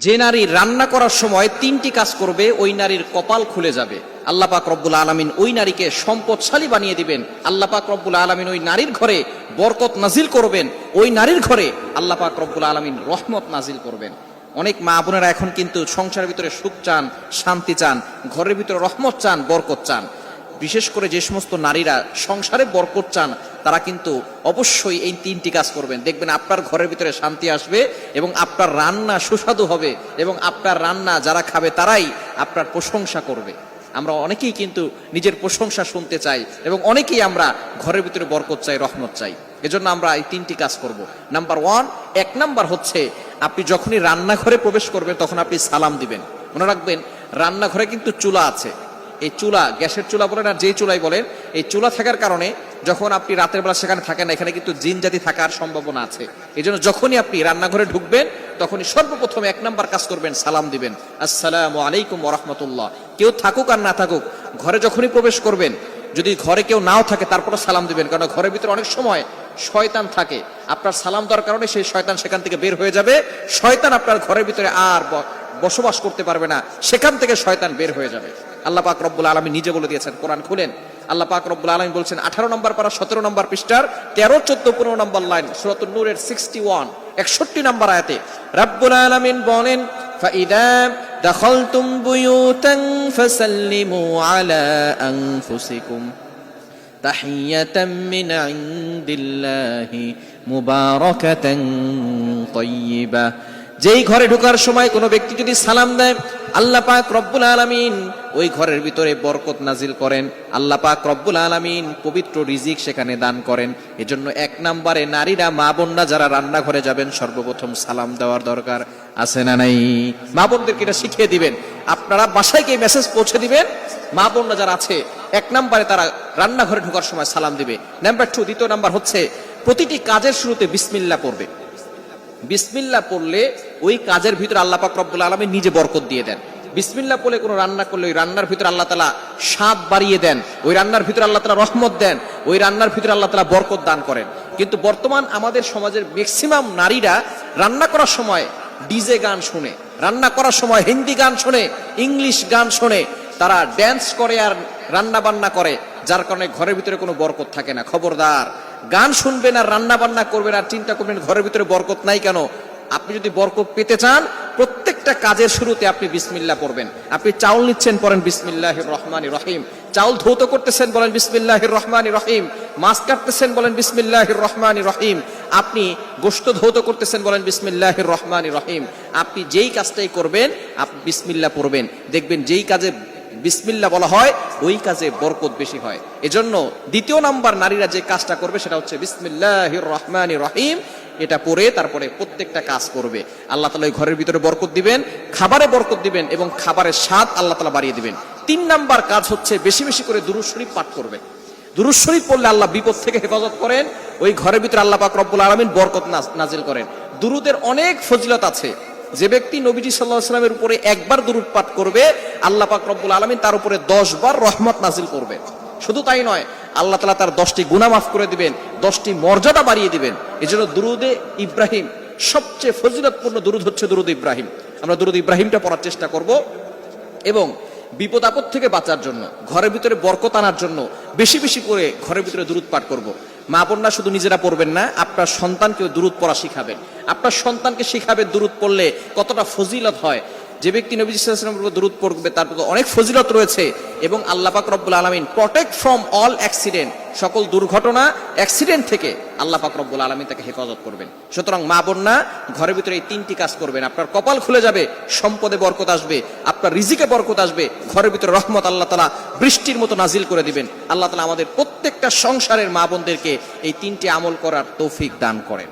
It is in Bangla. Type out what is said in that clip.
যে নারী রান্না করার সময় তিনটি কাজ করবে ওই নারীর কপাল খুলে যাবে। আল্লাহ পাক রব্বুল আলামিন ওই নারীকে সম্পদশালী বানিয়ে দিবেন। আল্লাহ পাক রব্বুল আলামিন ওই নারীর ঘরে বরকত নাজিল করবেন। ওই নারীর ঘরে আল্লাহ পাক রব্বুল আলামিন রহমত নাজিল করবেন। অনেক মা বোনেরা এখন কিন্তু সংসারের ভিতরে সুখ চান, শান্তি চান, ঘরের ভিতরে রহমত চান, বরকত চান। বিশেষ করে যে সমস্ত নারীরা সংসারে বরকত চান তারা কিন্তু অবশ্যই এই তিনটি কাজ করবেন। দেখবেন আপনার ঘরের ভিতরে শান্তি আসবে এবং আপনার রান্না সুস্বাদু হবে এবং আপনার রান্না যারা খাবে তারাই আপনার প্রশংসা করবে। আমরা অনেকেই কিন্তু নিজের প্রশংসা শুনতে চাই এবং অনেকেই আমরা ঘরের ভিতরে বরকত চাই, রহমত চাই। এজন্য আমরা এই তিনটি কাজ করব। নাম্বার 1, 1 নাম্বার হচ্ছে আপনি যখনই রান্নাঘরে প্রবেশ করবেন তখন আপনি সালাম দিবেন। মনে রাখবেন রান্নাঘরে কিন্তু চুলা আছে। এই চুলা, গ্যাসের চুলা বলেন আর যেই চুলাই বলেন, এই চুলা থাকার কারণে যখন আপনি রাতের বেলা সেখানে থাকেন না, এখানে কিন্তু জিন জাতি থাকার সম্ভাবনা আছে। এই জন্য যখনই আপনি রান্নাঘরে ঢুকবেন তখনই সর্বপ্রথম 1 নাম্বার কাজ করবেন, সালাম দিবেন, আসসালামু আলাইকুম ওয়া রাহমাতুল্লাহ। কেউ থাকুক আর না থাকুক, ঘরে যখনই প্রবেশ করবেন, যদি ঘরে কেউ নাও থাকে তারপরে সালাম দিবেন, কারণ ঘরের ভিতরে অনেক সময় শয়তান থাকে। আপনার সালাম দেওয়ার কারণে সেই শয়তান সেখান থেকে বের হয়ে যাবে। শয়তান আপনার ঘরের ভিতরে আর বসবাস করতে পারবে না, সেখান থেকে শয়তান বের হয়ে যাবে। আল্লাহ পাক রব্বুল আলামিন নিজে বলে দিয়েছেন, কোরআন খুলেন, আল্লাহ পাক রব্বুল আলামিন বলছেন 18 নম্বর পারা 17 নম্বর পৃষ্ঠার 13, 14, 15 নম্বর লাইন, সূরাতুন নূরের 61, 61 নম্বর আয়াতে রব্বুল আলামিন বলেন, ফাইদা দাখালতুম বুয়ুতান ফাসাল্লিমু আলা আনফুসিকুম তাহিয়াতাম মিন ইনদিল্লাহি মুবারাকাতান তাইয়্যিবা। যেই ঘরে ঢোকার সময় কোনো ব্যক্তি যদি সালাম দেয়, আল্লাহ পাক রব্বুল আলামিন ওই ঘরের ভিতরে বরকত নাজিল করেন। আল্লাহ পাক রব্বুল আলামিন পবিত্র রিজিক সেখানে দান করেন। এজন্য 1 নম্বরে নারীরা, মা বোনরা যারা রান্নাঘরে যাবেন সর্বপ্রথম সালাম দেওয়ার দরকার আছে না নাই? মা বোনদেরকে এটা শিখিয়ে দিবেন। আপনারা বাসায় গিয়ে মেসেজ পৌঁছে দিবেন, মা বোনরা যারা আছে 1 নম্বরে তারা রান্নাঘরে ঢোকার সময় সালাম দিবে। নাম্বার 2, দ্বিতীয় নাম্বার হচ্ছে প্রতিটি কাজের শুরুতে বিসমিল্লাহ পড়বে। বিসমিল্লাহ পড়লে ওই কাজের ভিতরে আল্লাহ পাক রব্বুল আলামিন নিজে বরকত দিয়ে দেন। বিসমিল্লাহ পড়লে কোনো রান্না করলে ওই রান্নার ভিতরে আল্লাহ তাআলা স্বাদ বাড়িয়ে দেন, ওই রান্নার ভিতরে আল্লাহ তাআলা রহমত দেন, ওই রান্নার ভিতরে আল্লাহ তাআলা বরকত দান করেন। কিন্তু বর্তমান আমাদের সমাজের ম্যাক্সিমাম নারীরা রান্না করার সময় ডিজে গান শুনে, রান্না করার সময় হিন্দি গান শুনে, ইংলিশ গান শুনে, তারা ড্যান্স করে আর রান্না বান্না করে, যার কারণে ঘরের ভিতরে কোনো বরকত থাকে না। খবরদার, গান শুনবেন আর রান্না বান্না করবেন আর চিন্তা করবেন ঘরের ভিতরে বরকত নাই কেন। আপনি যদি বরকত পেতে চান, প্রত্যেকটা কাজের শুরুতে আপনি বিসমিল্লাহ পড়বেন। আপনি চাউল নিচ্ছেন, পড়েন বিসমিল্লাহির রহমানির রহিম। চাউল ধৌত করতেছেন, বলেন বিসমিল্লাহির রহমানির রহিম। মাছ কাটতেছেন, বলেন বিসমিল্লাহির রহমানির রহিম। আপনি গোশত ধৌত করতেছেন, বলেন বিসমিল্লাহির রহমানির রহিম। আপনি যেই কাজটাই করবেন আপনি বিসমিল্লাহ পড়বেন, দেখবেন যেই কাজে বিসমিল্লাহ বলা হয় ওই কাজে বরকত বেশি হয়। এজন্য 2 নাম্বার নারীরা যে কাজটা করবে সেটা হচ্ছে বিসমিল্লাহির রহমানির রহিম। এটা পড়ে তারপরে প্রত্যেকটা কাজ করবে। আল্লাহ তাআলা ওই ঘরের ভিতরে বরকত দিবেন, খাবারে বরকত দিবেন এবং খাবারের স্বাদ আল্লাহ তাআলা বাড়িয়ে দিবেন। 3 নাম্বার কাজ হচ্ছে বেশি বেশি করে দুরূদ শরীফ পাঠ করবে। দুরূদ শরীফ পড়লে আল্লাহ বিপদ থেকে হেফাজত করেন, ওই ঘরের ভিতরে আল্লাহ পাক রব্বুল আলামিন বরকত নাজিল করেন। দুরুদের অনেক ফজিলত আছে। যে ব্যক্তি নবীজি সাল্লাল্লাহু আলাইহি ওয়াসাল্লামের উপরে একবার দুরূদ পাঠ করবে, আল্লাহ পাক রব্বুল আলামিন তার উপরে 10 বার রহমত নাজিল করবে। শুধু তাই নয়, আল্লাহ তাআলা তার 10টি গুনাহ মাফ করে দিবেন, 10টি মর্যাদা বাড়িয়ে দিবেন। এজন্য দুরুদে ইব্রাহিম, সবচেয়ে ফজিলতপূর্ণ দুরুদ হচ্ছে দুরুদ ইব্রাহিম। আমরা দুরুদ ইব্রাহিমটা পড়ার চেষ্টা করব এবং বিপদ আপদ থেকে বাঁচার জন্য, ঘরের ভিতরে বরকত আনার জন্য বেশি বেশি করে ঘরের ভিতরে দুরুদ পাঠ করব। মা বোনরা শুধু নিজেরা পড়বেন না, আপনার সন্তানকেও দুরুদ পড়া শিখাবেন। আপনার সন্তানকে শিখাবেন দুরুদ পড়লে কতটা ফজিলত হয়। যে ব্যক্তি নবী সাল্লাল্লাহু আলাইহি ওয়াসাল্লামের উপর দুরুদ পড়বে তার প্রতি অনেক ফজিলত রয়েছে এবং আল্লাহ পাক রব্বুল আলামিন প্রটেক্ট ফ্রম অল অ্যাক্সিডেন্ট, সকল দুর্ঘটনা, অ্যাক্সিডেন্ট থেকে আল্লাহ পাক রব্বুল আলামিন তাকে হেফাজত করবেন। সুতরাং মা বোনরা ঘরের ভিতরে এই 3টি কাজ করবেন, আপনার কপাল খুলে যাবে, সম্পদে বরকত আসবে, আপনার রিজিকে বরকত আসবে, ঘরের ভিতরে রহমত আল্লাহ তাআলা বৃষ্টির মতো নাজিল করে দিবেন। আল্লাহ তাআলা আমাদের প্রত্যেকটা সংসারের মা বোনদেরকে এই 3টি আমল করার তৌফিক দান করেন।